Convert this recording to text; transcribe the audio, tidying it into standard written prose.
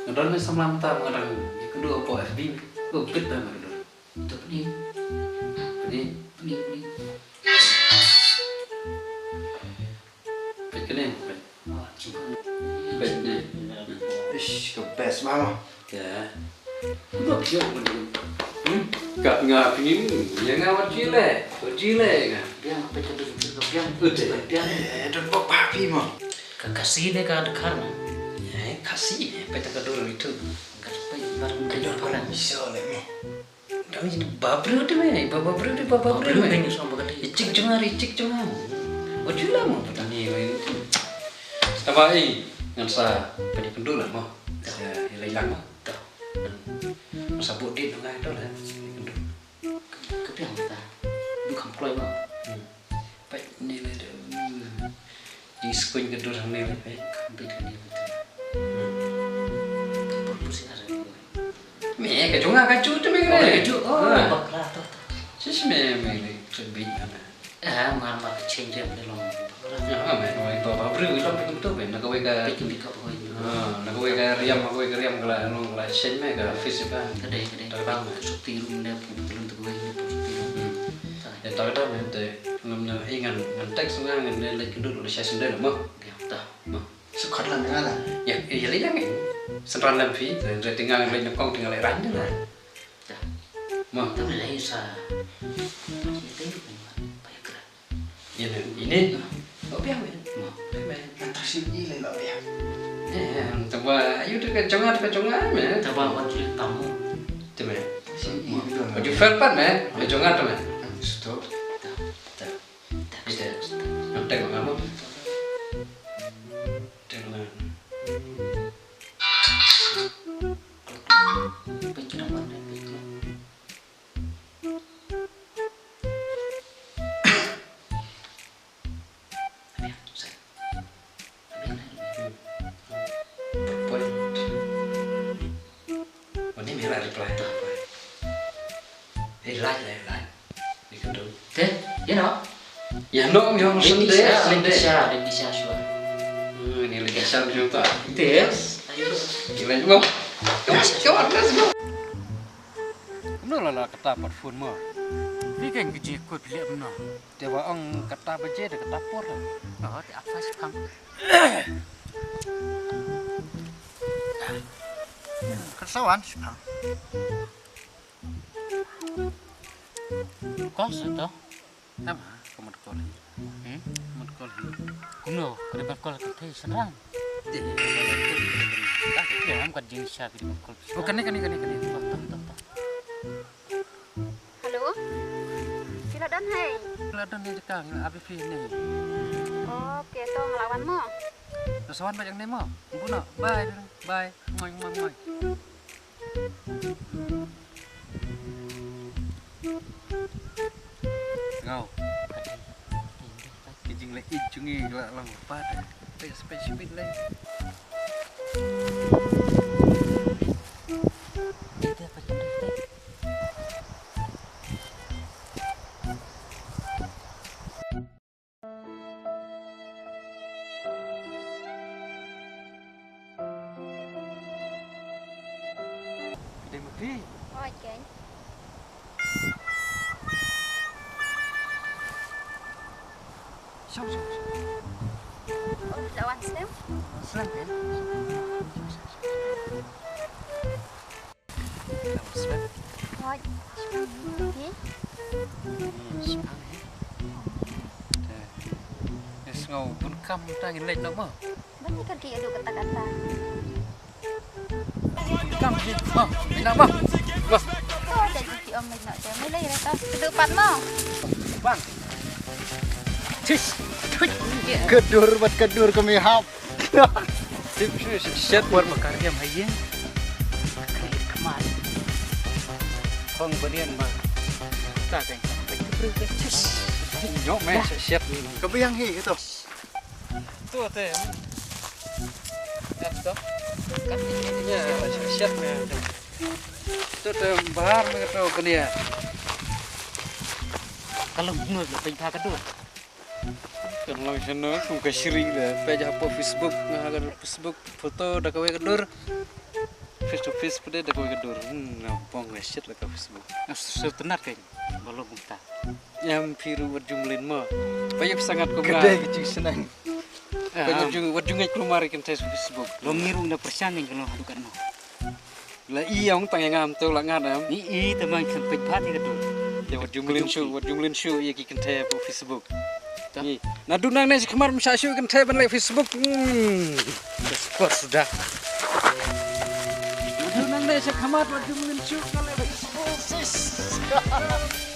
Ngeron ni sama mata mengarang kedua apa FB kita mengeron. Untuk ni. Pekening. Ish, kepes mama. Ya. Udah dia Gak ngapin yang ngawat cile kan. Biang apa itu biang. Biang. Dan bapak papi mah. Kasih deh kan karena. Kasih peta kedua itu. Kasih barang kejar barang. Bisa oleh mah. Tapi babru tu babru Ini sama kata. Icik cengar. Ojula mo petani itu. Sama ngansa pedi pendul mo. Hilang mo. Masa budi tu kan itu lah. Kepiang kita. Bukan pulai mah. Baik ni lah. Di skuin kedua ni lah. Beda ni betul. Pusing ada. Me kacunga kacu tu me Keju. Bakla tu. Sis me lebih mana. Mama change yang belum. Me babru itu betul ben nak kau ka. Bikin bika apa ini. Nak kau ka riam kalau sen me ka fish ka. Kedai. Bang suti rumah belum tu gue ini suti. Ya tahu dah mente ngamnya ingan ngantek sungai ngan lek kedua udah saya sendiri mah. Ya dah. Suka lah dengan lah. Ya lihat kan. Senran lampi dan tinggal lek nyokong tinggal lek ranjang lah. Dah. Mah. Tapi lah isa. Kita itu banyak gerak. Ini. Oh biar men. Nanti sini lain tak ya. Coba ayo tu kacunga men. Coba wajib tamu. Tu men. Sini dong. Baju felpan men. Kacunga tu men. Stop. Nanti kau kamu. Dengan Pikiran mana pikiran. point. Ini merah reply tu apa? Like. Di kedua. Teh, ya no. Ya no, yang Indonesia sure. Ini lagi asal juga. Tes. Ayo. Gila juga. Kawan gas go. Lah kata parfum mo. Ni kan kerja kau pilih mana? Dia ang kata baje de kata por. Oh, di apa sih kang? Kesawan sih. Kau sudah? Nama kamu dekol. Kamu dekol. Kuno, kalau berkol kita senang. Ya, kan jenis siapa di berkol. Oh, kani. Halo? Sila dan hai. Ladan ni dekang abi fi ni. Oh, keto ngelawan mo. Kesawan banyak ni mo. Buna, bye. Moy. Ngau. Kijing le ijungi la lang pada. Te spesifik le. Kita apa jenis teh? Dia mati. Oi, Ken. Sao. Oh, lawan Slim. Selang kan? Lawan selang. Oi. Ni? Selang eh. Yes ngau pun kam tangin lek nak mah. Banyak kan dia ada kata-kata. Kam je. Mah, nak mah. Mah. Oh, jadi si Om nak dia. Mulai rata kedepan mo. Bang. Cis. Kedur kami hap. Tip set war makarya maya. Kemal. Không berian mah. Tak kan? Cis. Nyok meh set. Kebiang hi itu. Tu teh. Dah tu. Kan ya set meh. Tu teh bahar meh tu kenia. Kalau menurut pengen kedua. Kan lang siya no, kung kasiri lah. Pwede po Facebook, ngagal Facebook foto dah kawai kedur. Face to face pada dah kawai kedur. Nampong shit lah ka Facebook. Setenar kayak belum minta. Yang piru berjumlin mo. Payah sangat ko Kedai kecil senang. Payah berjungai keluar ikan tes Facebook. Lo ngiru na persian yang kalau hadukan no. Lah iya ang tangyang ngam tu lah ngadam. Ni teman sampai pati ke tu. Ya berjumlin show ya ikan tes po Facebook. Ni, nadu nang nasi kemar masa show ikan tes ban Facebook. Sport sudah. Nadu nang nasi kemar berjumlin show kan Facebook.